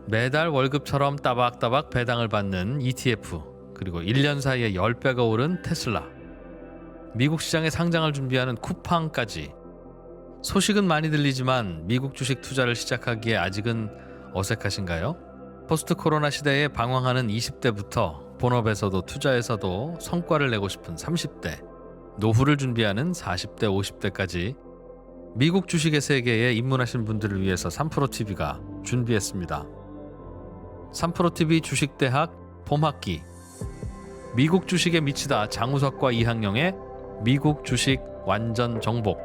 매달 월급처럼 따박따박 배당을 받는 ETF, 그리고 1년 사이에 10배가 오른 테슬라, 미국 시장에 상장을 준비하는 쿠팡까지. 소식은 많이 들리지만 미국 주식 투자를 시작하기에 아직은 어색하신가요? 포스트 코로나 시대에 방황하는 20대부터 본업에서도 투자에서도 성과를 내고 싶은 30대, 노후를 준비하는 40대, 50대까지 미국 주식의 세계에 입문하신 분들을 위해서 3프로TV가 준비했습니다. 3프로TV 주식대학 봄학기, 미국 주식에 미치다 장우석과 이항영의 미국 주식 완전 정복.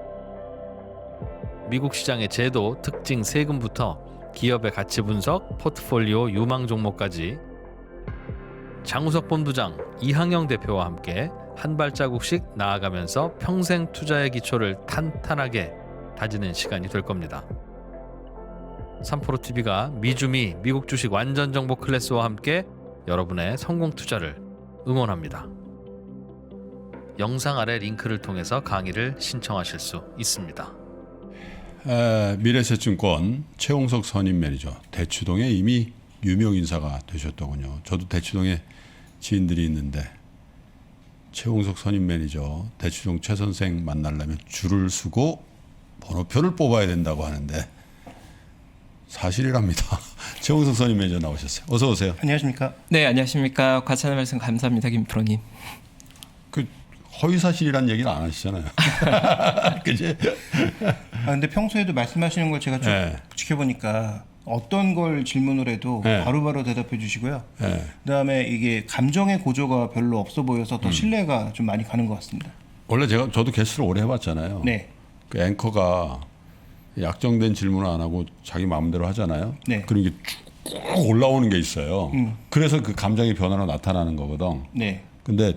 미국 시장의 제도, 특징, 세금부터 기업의 가치 분석, 포트폴리오 유망 종목까지 장우석 본부장, 이항영 대표와 함께 한 발자국씩 나아가면서 평생 투자의 기초를 탄탄하게 다지는 시간이 될 겁니다. 3프로TV가 미주미 미국 주식 완전 정보 클래스와 함께 여러분의 성공 투자를 응원합니다. 영상 아래 링크를 통해서 강의를 신청하실 수 있습니다. 미래에셋증권 최홍석 선임 매니저, 대추동에 이미 유명 인사가 되셨더군요. 저도 대추동에 지인들이 있는데 최홍석 선임 매니저, 대추동 최 선생 만나려면 줄을 서고 번호표를 뽑아야 된다고 하는데 사실이랍니다. 최홍석 선임 매니저 나오셨어요. 어서 오세요. 안녕하십니까? 네, 안녕하십니까. 과찬의 말씀 감사합니다, 김 프로님. 그 허위 사실이란 얘기를 안 하시잖아요. 그지? 근데 평소에도 말씀하시는 걸 제가 좀 네. 지켜보니까 어떤 걸 질문을 해도 네. 바로바로 대답해 주시고요. 네. 그다음에 이게 감정의 고조가 별로 없어 보여서 더 신뢰가 좀 많이 가는 것 같습니다. 원래 저도 게스트를 오래 해봤잖아요. 네. 그 앵커가 약정된 질문을 안 하고 자기 마음대로 하잖아요. 네. 그런 게 쭉 올라오는 게 있어요. 그래서 그 감정의 변화로 나타나는 거거든. 네. 근데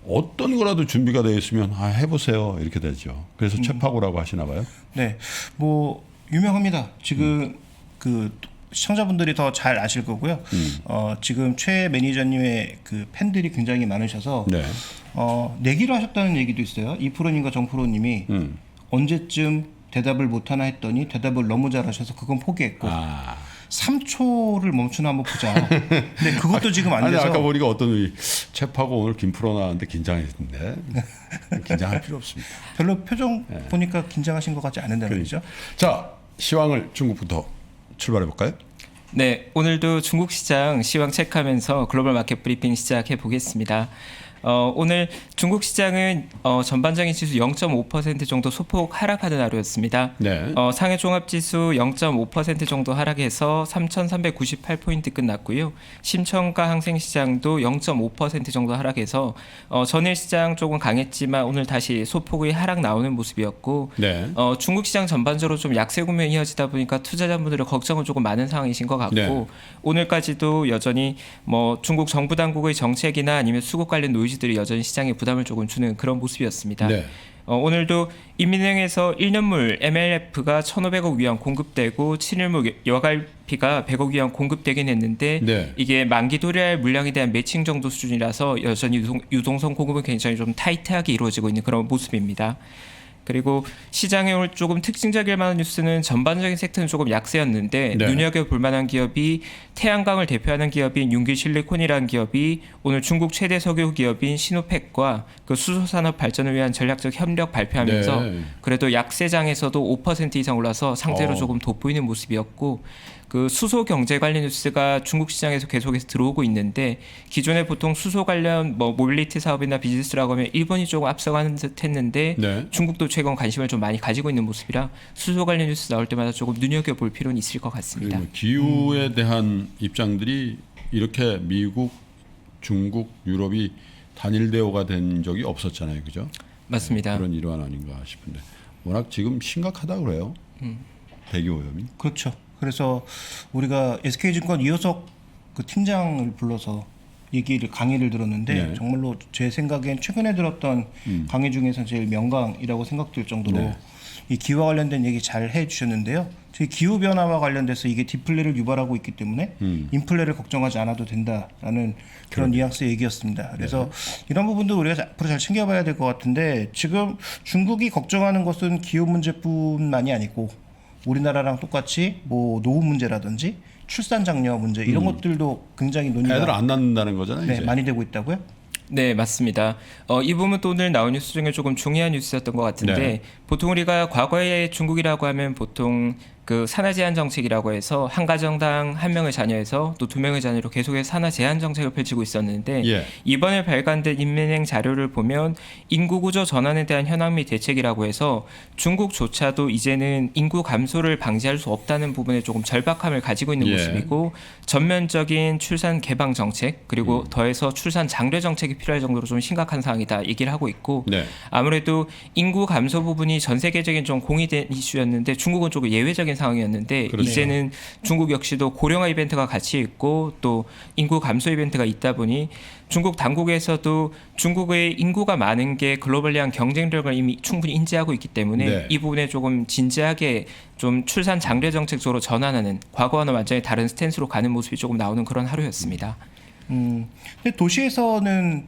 어떤 거라도 준비가 되어 있으면 해보세요 이렇게 되죠. 그래서 최파고라고 하시나 봐요. 네. 뭐 유명합니다. 지금 그 시청자분들이 더 잘 아실 거고요. 지금 최 매니저님의 그 팬들이 굉장히 많으셔서 네. 내기를 하셨다는 얘기도 있어요. 이프로님과 정프로님이 언제쯤 대답을 못하나 했더니 대답을 너무 잘하셔서 그건 포기했고 3초를 멈추나 한번 보자. 근데 그것도 지금 안 아니 돼서. 아까 보니까 어떤 분이 최파고 오늘 김프로 나왔는데 긴장했는데 긴장할 필요 없습니다. 별로 표정 보니까 긴장하신 것 같지 않은다는 거죠. 자, 시황을 중국부터 출발해 볼까요? 네, 오늘도 중국 시장 시황 체크하면서 글로벌 마켓 브리핑 시작해 보겠습니다. 오늘 중국 시장은 전반적인 지수 0.5% 정도 소폭 하락하는 하루였습니다. 네. 상해 종합지수 0.5% 정도 하락해서 3,398포인트 끝났고요. 심청가 항생시장도 0.5% 정도 하락해서 전일 시장 조금 강했지만 오늘 다시 소폭의 하락 나오는 모습이었고 네. 중국 시장 전반적으로 좀 약세 국면이 이어지다 보니까 투자자분들의 걱정은 조금 많은 상황이신 것 같고 네. 오늘까지도 여전히 뭐 중국 정부 당국의 정책이나 아니면 수급 관련 노이즈들이 여전히 시장에 부담을 조금 주는 그런 모습이었습니다. 네. 오늘도 인민은행에서 1년물 MLF가 1,500억 위안 공급되고 7일물 여갈피가 100억 위안 공급되긴 했는데 네. 이게 만기 도래할 물량에 대한 매칭 정도 수준이라서 여전히 유동성 공급은 굉장히 좀 타이트하게 이루어지고 있는 그런 모습입니다. 그리고 시장에 오늘 조금 특징적일 만한 뉴스는 전반적인 섹터는 조금 약세였는데 네. 눈여겨볼 만한 기업이 태양광을 대표하는 기업인 윤길실리콘이라는 기업이 오늘 중국 최대 석유 기업인 시노펙과 그 수소산업 발전을 위한 전략적 협력 발표하면서 네. 그래도 약세장에서도 5% 이상 올라서 상대로 조금 돋보이는 모습이었고 그 수소 경제 관련 뉴스가 중국 시장에서 계속해서 들어오고 있는데 기존에 보통 수소 관련 뭐 모빌리티 사업이나 비즈니스라고 하면 일본이 조금 앞서가는 듯했는데 네. 중국도 최근 관심을 좀 많이 가지고 있는 모습이라 수소 관련 뉴스 나올 때마다 조금 눈여겨볼 필요는 있을 것 같습니다. 그리고 기후에 대한 입장들이 이렇게 미국, 중국, 유럽이 단일 대우가 된 적이 없었잖아요, 그죠? 맞습니다. 그런 일환 아닌가 싶은데 워낙 지금 심각하다 그래요. 대기 오염이. 그렇죠. 그래서 우리가 SK증권 이호석 그 팀장을 불러서 강의를 들었는데 네. 정말로 제 생각엔 최근에 들었던 강의 중에서 제일 명강이라고 생각될 정도로 네. 이 기후와 관련된 얘기 잘 해주셨는데요. 저희 기후 변화와 관련돼서 이게 디플레를 유발하고 있기 때문에 인플레를 걱정하지 않아도 된다라는 그런 뉘앙스의 얘기였습니다. 그래서 이런 부분도 우리가 앞으로 잘 챙겨봐야 될 것 같은데 지금 중국이 걱정하는 것은 기후 문제뿐만이 아니고 우리나라랑 똑같이 뭐 노후 문제라든지 출산 장려 문제 이런 것들도 굉장히 논의가 애들 안 낳는다는 거잖아요. 네, 이제. 많이 되고 있다고요? 네, 맞습니다. 이 부분도 오늘 나온 뉴스 중에 조금 중요한 뉴스였던 것 같은데 네. 보통 우리가 과거에 중국이라고 하면 보통 그 산하 제한 정책이라고 해서 한 가정당 한 명의 자녀에서 또 두 명의 자녀로 계속해서 산하 제한 정책을 펼치고 있었는데 예. 이번에 발간된 인민행 자료를 보면 인구 구조 전환에 대한 현황 및 대책이라고 해서 중국조차도 이제는 인구 감소를 방지할 수 없다는 부분에 조금 절박함을 가지고 있는 예. 모습이고 전면적인 출산 개방 정책 그리고 더해서 출산 장려 정책이 필요할 정도로 좀 심각한 상황이다 얘기를 하고 있고 네. 아무래도 인구 감소 부분이 전 세계적인 좀 공의된 이슈였는데 중국은 조금 예외적인 상황이었는데 그렇죠. 이제는 중국 역시도 고령화 이벤트가 같이 있고 또 인구 감소 이벤트가 있다 보니 중국 당국에서도 중국의 인구가 많은 게 글로벌리한 경쟁력을 이미 충분히 인지하고 있기 때문에 네. 이 부분에 조금 진지하게 좀 출산 장려 정책적으로 전환하는 과거와는 완전히 다른 스탠스로 가는 모습이 조금 나오는 그런 하루였습니다. 근데 도시에서는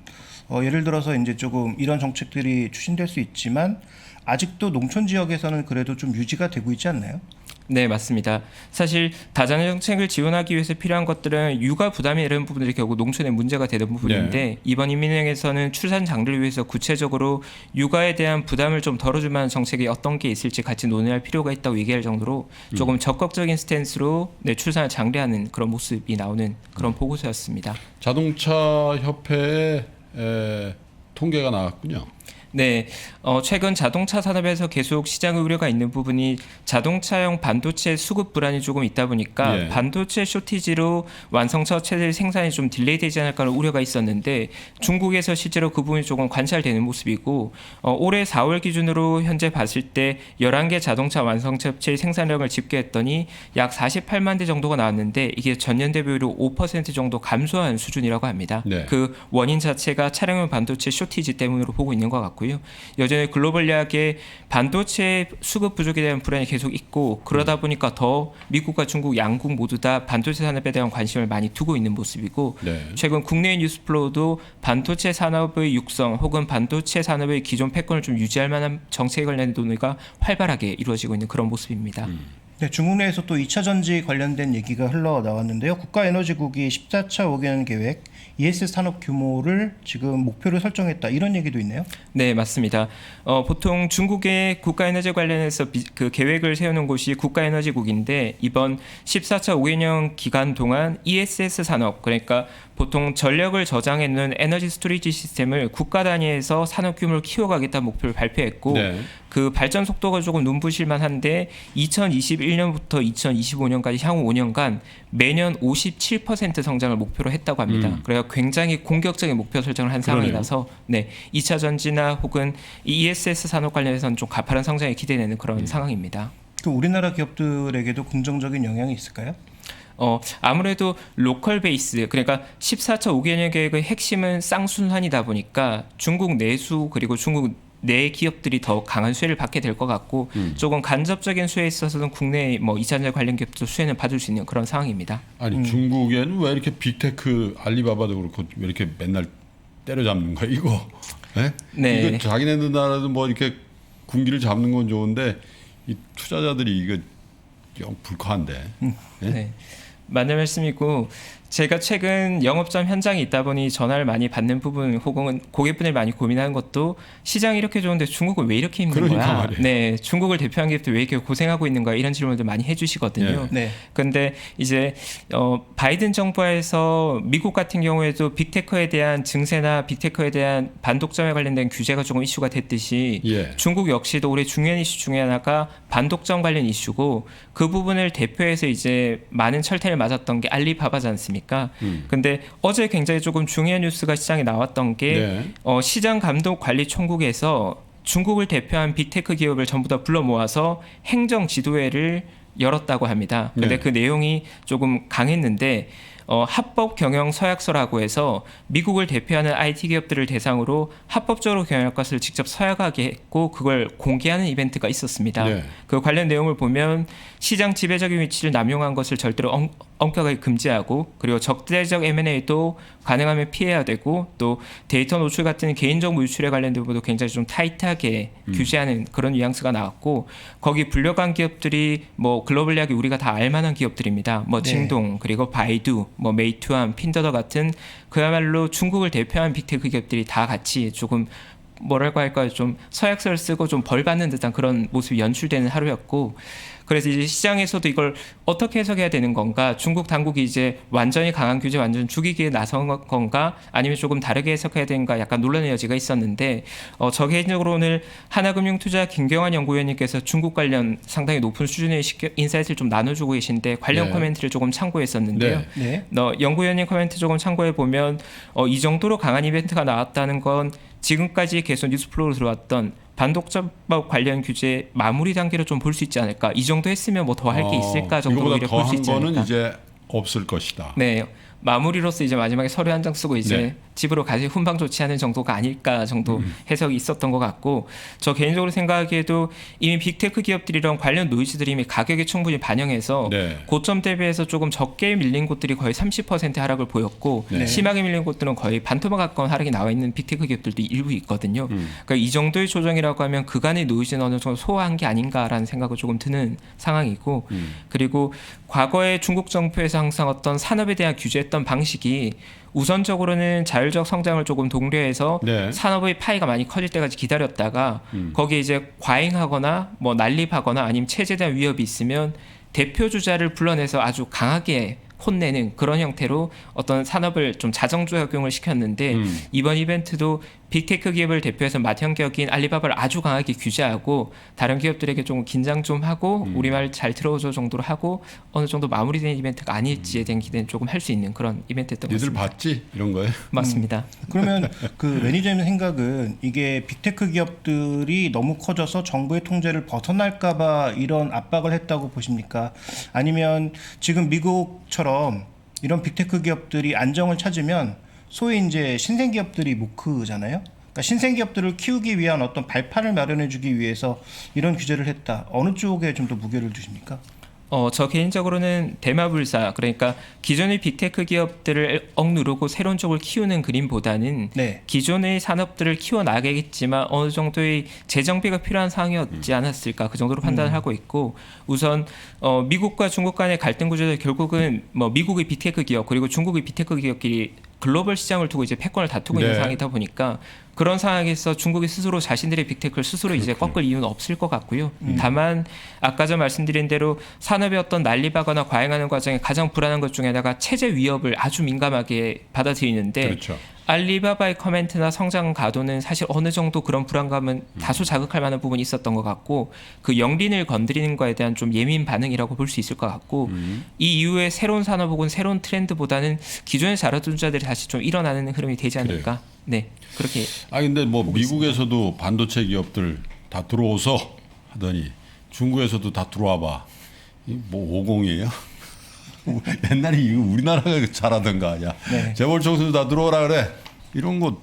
예를 들어서 이제 조금 이런 정책들이 추진될 수 있지만 아직도 농촌 지역에서는 그래도 좀 유지가 되고 있지 않나요? 네, 맞습니다. 사실 다자녀 정책을 지원하기 위해서 필요한 것들은 육아 부담이 이런 부분들이 결국 농촌의 문제가 되는 부분인데 이번 인민행에서는 출산 장려를 위해서 구체적으로 육아에 대한 부담을 좀 덜어줄 만한 정책이 어떤 게 있을지 같이 논의할 필요가 있다고 얘기할 정도로 조금 적극적인 스탠스로 출산을 장려하는 그런 모습이 나오는 그런 보고서였습니다. 자동차 협회에 통계가 나왔군요. 네, 최근 자동차 산업에서 계속 시장 우려가 있는 부분이 자동차용 반도체 수급 불안이 조금 있다 보니까 예. 반도체 쇼티지로 완성차 체질 생산이 좀 딜레이되지 않을까 하는 우려가 있었는데 중국에서 실제로 그 부분이 조금 관찰되는 모습이고 올해 4월 기준으로 현재 봤을 때 11개 자동차 완성차 업체의 생산량을 집계했더니 약 48만 대 정도가 나왔는데 이게 전년 대비로 5% 정도 감소한 수준이라고 합니다. 네. 그 원인 자체가 차량용 반도체 쇼티지 때문으로 보고 있는 것 같고요. 여전히 글로벌리하게 반도체 수급 부족에 대한 불안이 계속 있고 그러다 보니까 더 미국과 중국 양국 모두 다 반도체 산업에 대한 관심을 많이 두고 있는 모습이고 네. 최근 국내의 뉴스플로우도 반도체 산업의 육성 혹은 반도체 산업의 기존 패권을 좀 유지할 만한 정책에 관련된 논의가 활발하게 이루어지고 있는 그런 모습입니다. 네, 중국 내에서 또 2차 전지 관련된 얘기가 흘러나왔는데요. 국가에너지국이 14차 5개년 계획 ES 산업 규모를 지금 목표를 설정했다 이런 얘기도 있네요. 네, 맞습니다. 보통 중국의 국가에너지 관련해서 그 계획을 세우는 곳이 국가에너지국인데 이번 14차 5개년 기간 동안 ESS 산업 그러니까 보통 전력을 저장해 놓는 에너지 스토리지 시스템을 국가 단위에서 산업 규모를 키워가겠다는 목표를 발표했고 네. 그 발전 속도가 조금 눈부실만 한데 2021년부터 2025년까지 향후 5년간 매년 57% 성장을 목표로 했다고 합니다. 그래서 굉장히 공격적인 목표 설정을 한 상황이라서 네, 2차 전지나 혹은 ESS 산업 관련해서는 좀 가파른 성장이 기대되는 그런 상황입니다. 그 우리나라 기업들에게도 긍정적인 영향이 있을까요? 아무래도 로컬 베이스 그러니까 14차 5개년 계획의 핵심은 쌍순환이다 보니까 중국 내수 그리고 중국 내 기업들이 더 강한 수혜를 받게 될 것 같고 조금 간접적인 수혜에 있어서는 국내 뭐 2차 전지 관련 기업도 수혜는 받을 수 있는 그런 상황입니다. 아니 중국에는 왜 이렇게 빅테크 알리바바도 그렇고 왜 이렇게 맨날 때려잡는 거야 이거? 네? 네. 이거 자기네들 나라도 뭐 이렇게 군기를 잡는 건 좋은데 이 투자자들이 이거 영 불쾌한데. 네? 네. 맞는 말씀이고 제가 최근 영업점 현장에 있다 보니 전화를 많이 받는 부분 혹은 고객분들 많이 고민하는 것도 시장이 이렇게 좋은데 중국은 왜 이렇게 힘든 그러니까 거야? 말이에요. 네, 중국을 대표한 기업들 왜 이렇게 고생하고 있는 거야? 이런 질문들 많이 해주시거든요. 네. 근데 이제 바이든 정부에서 미국 같은 경우에도 빅테크에 대한 증세나 빅테크에 대한 반독점에 관련된 규제가 조금 이슈가 됐듯이 예. 중국 역시도 올해 중요한 이슈 중에 하나가 반독점 관련 이슈고 그 부분을 대표해서 이제 많은 철퇴를 맞았던 게 알리바바지 않습니까? 근데 어제 굉장히 조금 중요한 뉴스가 시장에 나왔던 게 네. 시장 감독 관리 총국에서 중국을 대표한 빅테크 기업을 전부 다 불러 모아서 행정 지도회를 열었다고 합니다. 근데 네. 그 내용이 조금 강했는데 합법 경영 서약서라고 해서 미국을 대표하는 IT 기업들을 대상으로 합법적으로 경영할 것을 직접 서약하게 했고 그걸 공개하는 이벤트가 있었습니다. 네. 그 관련 내용을 보면 시장 지배적인 위치를 남용한 것을 절대로 엄격하게 금지하고 그리고 적대적 M&A도 가능하면 피해야 되고 또 데이터 노출 같은 개인정보 유출에 관련된 부분도 굉장히 좀 타이트하게 규제하는 그런 뉘앙스가 나왔고 거기 불려간 기업들이 뭐 글로벌리하게 우리가 다 알만한 기업들입니다. 뭐 네. 칭동 그리고 바이두, 뭐 메이투안, 핀더더 같은 그야말로 중국을 대표하는 빅테크 기업들이 다 같이 조금 뭐랄까 할까요? 좀 서약서를 쓰고 좀 벌 받는 듯한 그런 모습이 연출되는 하루였고 그래서 이제 시장에서도 이걸 어떻게 해석해야 되는 건가? 중국 당국이 이제 완전히 강한 규제 완전 죽이기에 나선 건가? 아니면 조금 다르게 해석해야 되는가? 약간 논란의 여지가 있었는데 저 개인적으로 오늘 하나금융투자 김경환 연구위원님께서 중국 관련 상당히 높은 수준의 인사이트를 좀 나눠주고 계신데 관련 네. 코멘트를 조금 참고했었는데요. 네. 네. 연구위원님 코멘트 조금 참고해 보면 이 정도로 강한 이벤트가 나왔다는 건 지금까지 계속 뉴스플로우로 들어왔던 반독점법 관련 규제 마무리 단계로 좀 볼 수 있지 않을까? 이 정도 했으면 뭐 더 할 게 있을까 정도로 이거보다 볼 수 더한 있지 거는 않을까? 이제 없을 것이다. 네. 마무리로서 이제 마지막에 서류 한 장 쓰고 이제 네. 집으로 가시 훈방 조치하는 정도가 아닐까 정도 해석이 있었던 것 같고 저 개인적으로 생각하기에도 이미 빅테크 기업들이랑 관련 노이즈들이 이미 가격에 충분히 반영해서 네. 고점 대비해서 조금 적게 밀린 곳들이 거의 30% 하락을 보였고 네. 심하게 밀린 곳들은 거의 반토막 가까운 하락이 나와 있는 빅테크 기업들도 일부 있거든요. 그러니까 이 정도의 조정이라고 하면 그간의 노이즈는 어느 정도 소화한 게 아닌가라는 생각을 조금 드는 상황이고 그리고 과거에 중국 정부에서 항상 어떤 산업에 대한 규제했던 방식이 우선적으로는 자율적 성장을 조금 독려해서 네. 산업의 파이가 많이 커질 때까지 기다렸다가 거기에 이제 과잉하거나 뭐 난립하거나 아니면 체제에 대한 위협이 있으면 대표 주자를 불러내서 아주 강하게 혼내는 그런 형태로 어떤 산업을 좀 자정작용을 시켰는데 이번 이벤트도 빅테크 기업을 대표해서 맏형격인 알리바바를 아주 강하게 규제하고 다른 기업들에게 좀 긴장 좀 하고 우리말 잘 들어줘 정도로 하고 어느 정도 마무리된 이벤트가 아닐지에 대한 기대는 조금 할 수 있는 그런 이벤트였던 것 니들 같습니다. 봤지? 이런 거예요? 맞습니다. 그러면 그 매니저님 생각은 이게 빅테크 기업들이 너무 커져서 정부의 통제를 벗어날까봐 이런 압박을 했다고 보십니까? 아니면 지금 미국처럼 이런 빅테크 기업들이 안정을 찾으면 소위 이제 신생 기업들이 못 크잖아요. 그러니까 신생 기업들을 키우기 위한 어떤 발판을 마련해주기 위해서 이런 규제를 했다. 어느 쪽에 좀 더 무게를 두십니까? 저 개인적으로는 대마불사 그러니까 기존의 빅테크 기업들을 억누르고 새로운 쪽을 키우는 그림보다는 네. 기존의 산업들을 키워나가겠지만 어느 정도의 재정비가 필요한 상황이었지 않았을까 그 정도로 판단을 하고 있고 우선 미국과 중국 간의 갈등 구조도 결국은 뭐 미국의 빅테크 기업 그리고 중국의 빅테크 기업끼리 글로벌 시장을 두고 이제 패권을 다투고 있는 네. 상황이다 보니까 그런 상황에서 중국이 스스로 자신들의 빅테크를 스스로 이제 꺾을 이유는 없을 것 같고요. 다만 아까 전 말씀드린 대로 산업의 어떤 난립하거나 과잉하는 과정에 가장 불안한 것 중에 하나가 체제 위협을 아주 민감하게 받아들이는데 그렇죠. 알리바바의 커멘트나 성장 가도는 사실 어느 정도 그런 불안감은 다소 자극할 만한 부분이 있었던 것 같고 그 영린을 건드리는 거에 대한 좀 예민 반응이라고 볼 수 있을 것 같고 이 이후에 새로운 산업 혹은 새로운 트렌드보다는 기존에 잘하던 자들이 다시 좀 일어나는 흐름이 되지 않을까. 네, 그렇게. 근데 뭐 미국에서도 반도체 기업들 다 들어오서 하더니 중국에서도 다 들어와 봐. 뭐 50이에요? 옛날에 이거 우리나라가 잘하던 거 아니야? 네. 재벌 총수도 다 들어오라 그래. 이런 거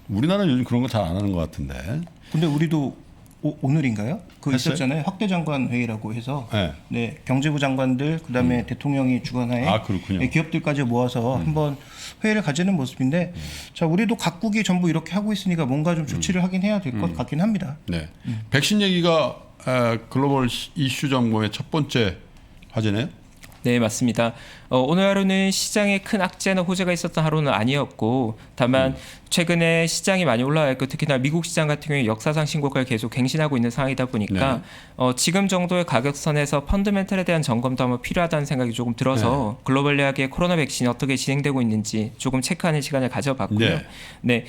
우리나라는 요즘 그런 거 잘 안 하는 것 같은데. 근데 우리도 오늘인가요? 그 했어요? 있었잖아요. 확대 장관 회의라고 해서 네. 네, 경제부 장관들 그다음에 대통령이 주관하에 그렇군요. 네, 기업들까지 모아서 한번 회의를 가지는 모습인데 자 우리도 각국이 전부 이렇게 하고 있으니까 뭔가 좀 조치를 하긴 해야 될 것 같긴 합니다. 네. 백신 얘기가 글로벌 이슈 정보의 첫 번째 화제네요. 네, 맞습니다. 오늘 하루는 시장에 큰 악재나 호재가 있었던 하루는 아니었고 다만 최근에 시장이 많이 올라와 있고 특히나 미국 시장 같은 경우에 역사상 신고가를 계속 갱신하고 있는 상황이다 보니까 지금 정도의 가격선에서 펀더멘털에 대한 점검도 한번 필요하다는 생각이 조금 들어서 글로벌리하게 코로나 백신이 어떻게 진행되고 있는지 조금 체크하는 시간을 가져봤고요. 네,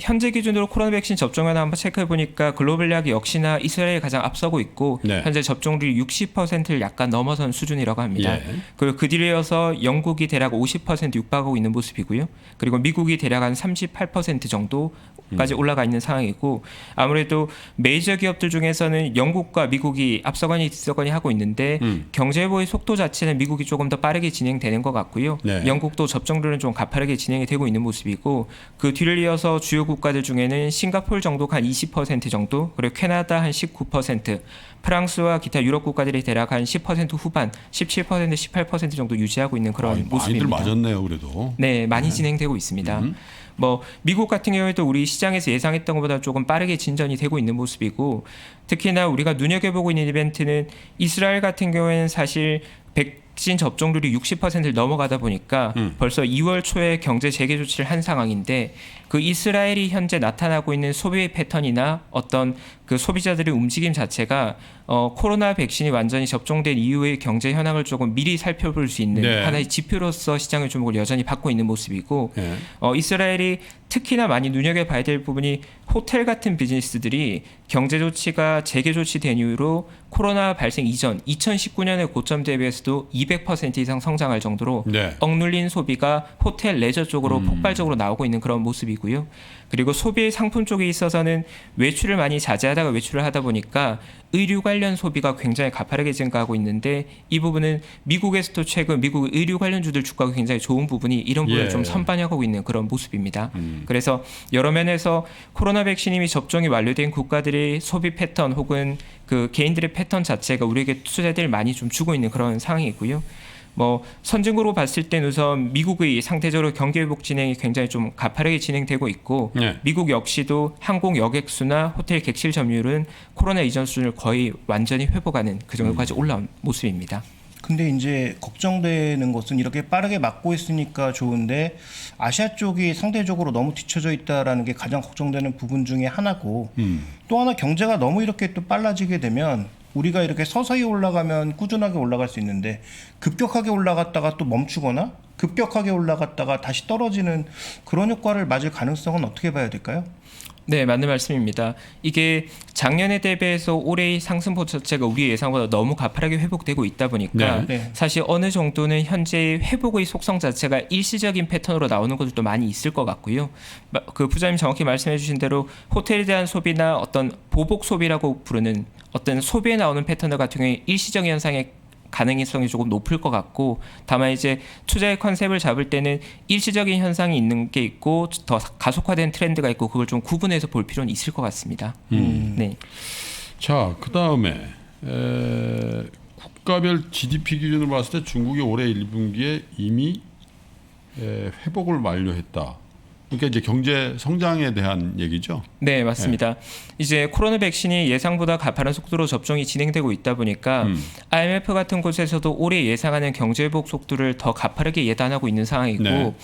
현재 기준으로 코로나 백신 접종을 한번 체크해 보니까 글로벌리하게 역시나 이스라엘이 가장 앞서고 있고 네. 현재 접종률이 60%를 약간 넘어선 수준이라고 합니다. 예. 그리고 그 뒤에 이어서 영국이 대략 50% 육박하고 있는 모습이고요. 그리고 미국이 대략 한 30% 88% 정도까지 올라가 있는 상황이고 아무래도 메이저 기업들 중에서는 영국과 미국이 앞서거니 뒤서거니 하고 있는데 경제 회복의 속도 자체는 미국이 조금 더 빠르게 진행되는 것 같고요. 네. 영국도 접종률은 좀 가파르게 진행이 되고 있는 모습이고 그 뒤를 이어서 주요 국가들 중에는 싱가포르 정도가 한 20% 정도 그리고 캐나다 한 19%, 프랑스와 기타 유럽 국가들이 대략 한 10% 후반, 17%, 18% 정도 유지하고 있는 그런 많이들 모습입니다. 맞았네요, 그래도. 네, 많이 진행되고 있습니다. 뭐 미국 같은 경우에도 우리 시장에서 예상했던 것보다 조금 빠르게 진전이 되고 있는 모습이고 특히나 우리가 눈여겨보고 있는 이벤트는 이스라엘 같은 경우에는 사실 백신 접종률이 60%를 넘어가다 보니까 벌써 2월 초에 경제 재개 조치를 한 상황인데 그 이스라엘이 현재 나타나고 있는 소비 패턴이나 어떤 그 소비자들의 움직임 자체가 코로나 백신이 완전히 접종된 이후의 경제 현황을 조금 미리 살펴볼 수 있는 네. 하나의 지표로서 시장의 주목을 여전히 받고 있는 모습이고 네. 이스라엘이 특히나 많이 눈여겨봐야 될 부분이 호텔 같은 비즈니스들이 경제 조치가 재개 조치된 이후로 코로나 발생 이전 2019년의 고점 대비해서도 200% 이상 성장할 정도로 네. 억눌린 소비가 호텔 레저 쪽으로 폭발적으로 나오고 있는 그런 모습이고요. 그리고 소비 상품 쪽에 있어서는 외출을 많이 자제하다가 외출을 하다 보니까 의류 관련 소비가 굉장히 가파르게 증가하고 있는데 이 부분은 미국에서도 최근 미국 의류 관련주들 주가가 굉장히 좋은 부분이 이런 부분을 예. 좀 선반영하고 있는 그런 모습입니다. 그래서 여러 면에서 코로나 백신 이미 접종이 완료된 국가들의 소비 패턴 혹은 그 개인들의 패턴 자체가 우리에게 투자자들 많이 좀 주고 있는 그런 상황이고요. 뭐 선진국으로 봤을 땐 우선 미국의 상대적으로 경기 회복 진행이 굉장히 좀 가파르게 진행되고 있고 네. 미국 역시도 항공 여객수나 호텔 객실 점유율은 코로나 이전 수준을 거의 완전히 회복하는 그 정도까지 올라온 모습입니다. 근데 이제 걱정되는 것은 이렇게 빠르게 막고 있으니까 좋은데 아시아 쪽이 상대적으로 너무 뒤쳐져 있다라는 게 가장 걱정되는 부분 중에 하나고 또 하나 경제가 너무 이렇게 또 빨라지게 되면 우리가 이렇게 서서히 올라가면 꾸준하게 올라갈 수 있는데 급격하게 올라갔다가 또 멈추거나 급격하게 올라갔다가 다시 떨어지는 그런 효과를 맞을 가능성은 어떻게 봐야 될까요? 네, 맞는 말씀입니다. 이게 작년에 대비해서 올해의 상승폭 자체가 우리 예상보다 너무 가파르게 회복되고 있다 보니까 네. 사실 어느 정도는 현재 회복의 속성 자체가 일시적인 패턴으로 나오는 것들도 많이 있을 것 같고요. 그 부장님 정확히 말씀해 주신 대로 호텔에 대한 소비나 어떤 보복 소비라고 부르는 어떤 소비에 나오는 패턴들 같은 경우에 일시적인 현상의 가능성이 조금 높을 것 같고 다만 이제 투자의 컨셉을 잡을 때는 일시적인 현상이 있는 게 있고 더 가속화된 트렌드가 있고 그걸 좀 구분해서 볼 필요는 있을 것 같습니다. 네. 자, 그 다음에 국가별 GDP 기준으로 봤을 때 중국이 올해 1분기에 이미 회복을 완료했다. 그러니까 이제 경제 성장에 대한 얘기죠. 네, 맞습니다. 이제 코로나 백신이 예상보다 가파른 속도로 접종이 진행되고 있다 보니까 IMF 같은 곳에서도 올해 예상하는 경제 회복 속도를 더 가파르게 예단하고 있는 상황이고 네.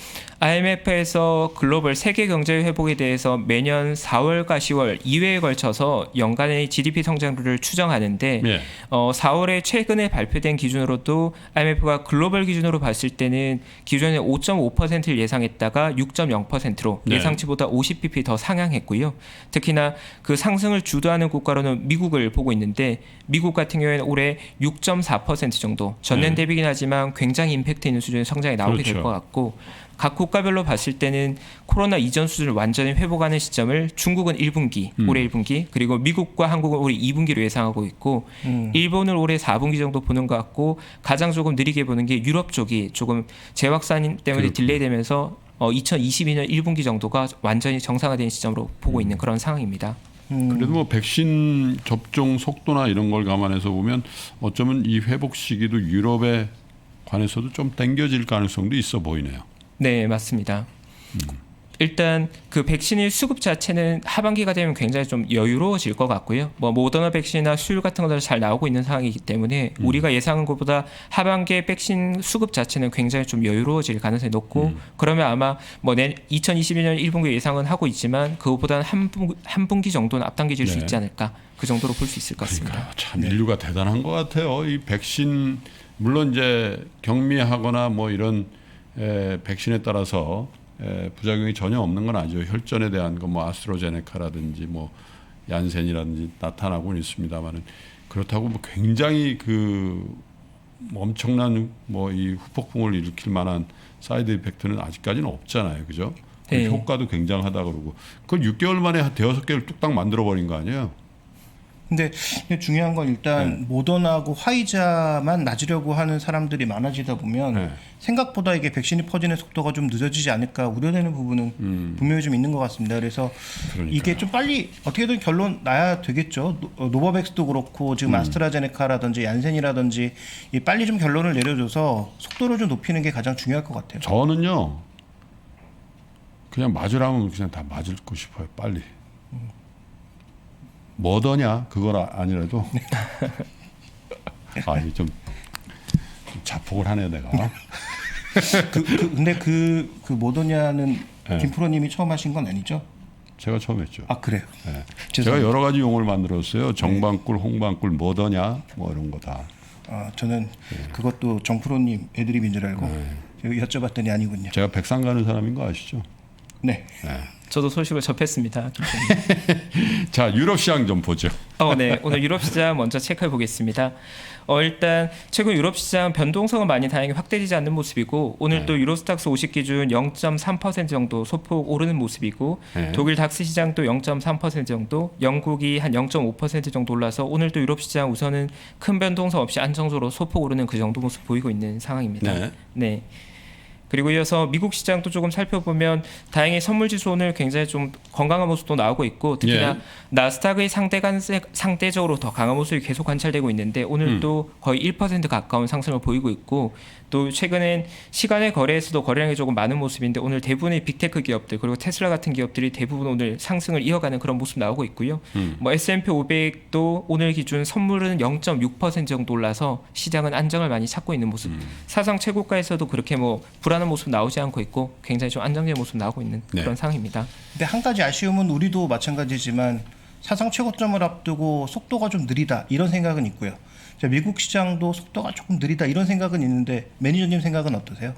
IMF에서 글로벌 세계 경제 회복에 대해서 매년 4월과 10월 2회에 걸쳐서 연간의 GDP 성장률을 추정하는데 예. 4월에 최근에 발표된 기준으로도 IMF가 글로벌 기준으로 봤을 때는 기존에 5.5%를 예상했다가 6.0%로 네. 예상치보다 50bp 더 상향했고요. 특히나 그 상승을 주도하는 국가로는 미국을 보고 있는데 미국 같은 경우에는 올해 6.4% 정도 전년 네. 대비긴 하지만 굉장히 임팩트 있는 수준의 성장이 나오게 될 그렇죠. 것 같고 각 국가별로 봤을 때는 코로나 이전 수준을 완전히 회복하는 시점을 중국은 1분기, 올해 1분기, 그리고 미국과 한국은 올해 2분기로 예상하고 있고 일본을 올해 4분기 정도 보는 것 같고 가장 조금 느리게 보는 게 유럽 쪽이 조금 재확산 때문에 딜레이되면서 2022년 1분기 정도가 완전히 정상화된 시점으로 보고 있는 그런 상황입니다. 그래도 뭐 백신 접종 속도나 이런 걸 감안해서 보면 어쩌면 이 회복 시기도 유럽에 관해서도 좀 당겨질 가능성도 있어 보이네요. 네, 맞습니다. 일단 그 백신의 수급 자체는 하반기가 되면 굉장히 좀 여유로워질 것 같고요. 뭐 모더나 백신이나 수율 같은 것들 잘 나오고 있는 상황이기 때문에 우리가 예상한 것보다 하반기에 백신 수급 자체는 굉장히 좀 여유로워질 가능성이 높고 그러면 아마 뭐 2022년 1분기 예상은 하고 있지만 그것보다는 한 분기 정도는 앞당겨질 수 네. 있지 않을까 그 정도로 볼 수 있을 것 같습니다. 그러니까 참 인류가 대단한 것 같아요. 이 백신 물론 이제 격리하거나 뭐 이런 백신에 따라서 부작용이 전혀 없는 건 아니죠. 혈전에 대한 거 뭐 아스트라제네카라든지 뭐 얀센이라든지 나타나고는 있습니다만은 그렇다고 뭐 굉장히 그 엄청난 뭐 이 후폭풍을 일으킬 만한 사이드 이펙트는 아직까지는 없잖아요, 그죠? 그 네. 효과도 굉장하다 그러고 그걸 6개월 만에 한 5개를 뚝딱 만들어 버린 거 아니에요? 근데 중요한 건 일단 모더나하고 화이자만 맞으려고 하는 사람들이 많아지다 보면 네. 생각보다 이게 백신이 퍼지는 속도가 좀 늦어지지 않을까 우려되는 부분은 분명히 좀 있는 것 같습니다. 그래서 그러니까요. 이게 좀 빨리 어떻게든 결론 나야 되겠죠. 노바백스도 그렇고 지금 아스트라제네카라든지 얀센이라든지 이 빨리 좀 결론을 내려줘서 속도를 좀 높이는 게 가장 중요할 것 같아요. 저는요 그냥 맞으라면 그냥 다 맞고 싶어요 빨리. 뭐더냐 그건 아니라도 이게 좀 자폭을 하네 내가. 근데 그 모더냐는 네. 김프로님이 처음 하신 건 아니죠? 제가 처음 했죠. 아 그래요. 네. 제가 죄송합니다. 여러 가지 용어를 만들었어요. 정방꿀, 홍방꿀, 뭐더냐 뭐 이런 거 다. 저는 그것도 정프로님 애드립인 줄 알고 여쭤봤더니 아니군요. 제가 백상 가는 사람인 거 아시죠? 네. 저도 소식을 접했습니다. 자 유럽 시장 좀 보죠. 네. 오늘 유럽 시장 먼저 체크해 보겠습니다. 일단 최근 유럽 시장 변동성은 많이 다행히 확대되지 않는 모습이고 오늘 또 유로스탁스 50 기준 0.3% 정도 소폭 오르는 모습이고 네. 독일 닥스 시장도 0.3% 정도, 영국이 한 0.5% 정도 올라서 오늘 또 유럽 시장 우선은 큰 변동성 없이 안정적으로 소폭 오르는 그 정도 모습 보이고 있는 상황입니다. 네. 네. 그리고 이어서 미국 시장도 조금 살펴보면 다행히 선물 지수 오늘 굉장히 좀 건강한 모습도 나오고 있고 특히나 예. 나스닥의 상대적으로 더 강한 모습이 계속 관찰되고 있는데 오늘도 거의 1% 가까운 상승을 보이고 있고 또 최근엔 시간의 거래에서도 거래량이 조금 많은 모습인데 오늘 대부분의 빅테크 기업들 그리고 테슬라 같은 기업들이 대부분 오늘 상승을 이어가는 그런 모습 나오고 있고요. 뭐 S&P 500도 오늘 기준 선물은 0.6% 정도 올라서 시장은 안정을 많이 찾고 있는 모습. 사상 최고가에서도 그렇게 뭐 불안한 모습 나오지 않고 있고 굉장히 좀 안정적인 모습 나오고 있는 그런 네. 상황입니다. 근데 한 가지 아쉬움은 우리도 마찬가지지만 사상 최고점을 앞두고 속도가 좀 느리다 이런 생각은 있고요. 자, 미국 시장도 속도가 조금 느리다 이런 생각은 있는데 매니저님 생각은 어떠세요?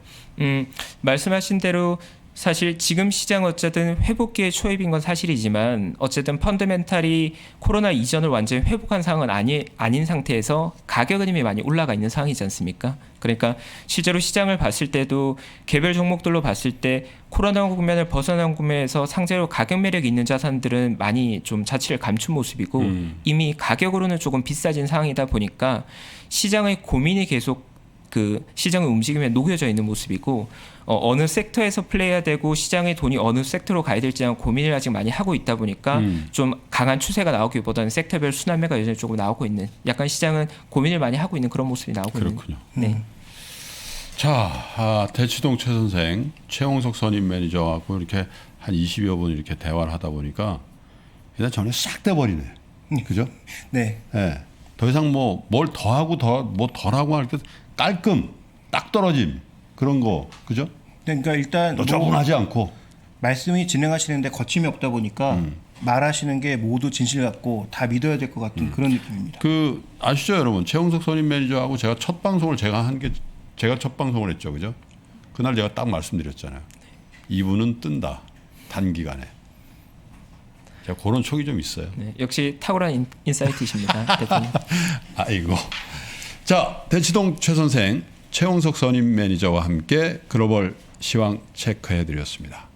말씀하신 대로 사실 지금 시장 어쨌든 회복기의 초입인 건 사실이지만 어쨌든 펀더멘탈이 코로나 이전을 완전히 회복한 상황은 아닌 상태에서 가격은 이미 많이 올라가 있는 상황이지 않습니까? 그러니까 실제로 시장을 봤을 때도 개별 종목들로 봤을 때 코로나 국면을 벗어난 국면에서 상대로 가격 매력이 있는 자산들은 많이 좀 자취를 감춘 모습이고 이미 가격으로는 조금 비싸진 상황이다 보니까 시장의 고민이 계속 그 시장의 움직임에 녹여져 있는 모습이고 어느 섹터에서 플레이해야 되고 시장의 돈이 어느 섹터로 가야 될지 고민을 아직 많이 하고 있다 보니까 좀 강한 추세가 나오기보다는 섹터별 순환매가 여전히 조금 나오고 있는 약간 시장은 고민을 많이 하고 있는 그런 모습이 나오고 그렇군요. 있는. 네. 자 대치동 최 선생 최홍석 선임 매니저하고 이렇게 한 20여 분 이렇게 대화를 하다 보니까 일단 전에 싹 돼버리네. 그죠? 네. 예. 더 이상 뭐 뭘 더하고 뭐 덜하고 할 때 깔끔 딱 떨어짐 그런 거 그죠? 그러니까 일단 너저분하지 않고 말씀이 진행하시는데 거침이 없다 보니까 말하시는 게 모두 진실 같고 다 믿어야 될 것 같은 그런 느낌입니다. 그 아시죠 여러분 최홍석 선임 매니저하고 제가 첫 방송을 제가 첫 방송을 했죠 그죠? 그날 제가 딱 말씀드렸잖아요. 이분은 뜬다 단기간에. 제가 그런 촉이 좀 있어요. 네, 역시 탁월한 인사이트이십니다, 대표님. 아이고. 자, 대치동 최 선생, 최홍석 선임 매니저와 함께 글로벌 시황 체크해드렸습니다.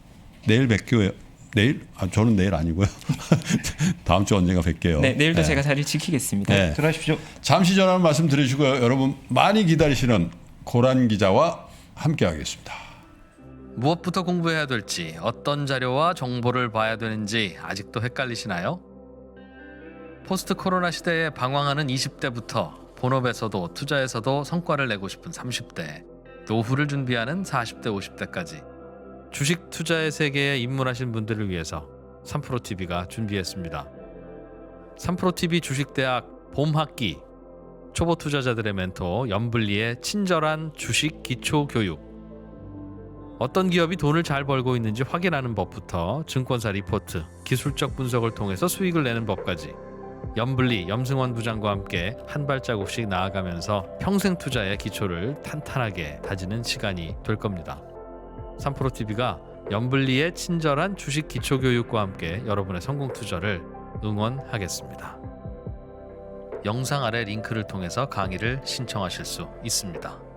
내일 뵐게요. 내일? 저는 내일 아니고요. 다음 주 언젠가 뵐게요. 네, 내일도 제가 자리를 지키겠습니다. 네. 들어가십시오. 잠시 전화 말씀 드리시고요. 여러분 많이 기다리시는 고란 기자와 함께하겠습니다. 무엇부터 공부해야 될지, 어떤 자료와 정보를 봐야 되는지 아직도 헷갈리시나요? 포스트 코로나 시대에 방황하는 20대부터 본업에서도 투자에서도 성과를 내고 싶은 30대, 노후를 준비하는 40대, 50대까지 주식 투자의 세계에 입문하신 분들을 위해서 3프로TV가 준비했습니다. 3프로TV 주식대학 봄학기, 초보 투자자들의 멘토 염블리의 친절한 주식 기초 교육, 어떤 기업이 돈을 잘 벌고 있는지 확인하는 법부터 증권사 리포트, 기술적 분석을 통해서 수익을 내는 법까지 염블리, 염승원 부장과 함께 한 발자국씩 나아가면서 평생 투자의 기초를 탄탄하게 다지는 시간이 될 겁니다. 3프로TV가 염블리의 친절한 주식 기초 교육과 함께 여러분의 성공 투자를 응원하겠습니다. 영상 아래 링크를 통해서 강의를 신청하실 수 있습니다.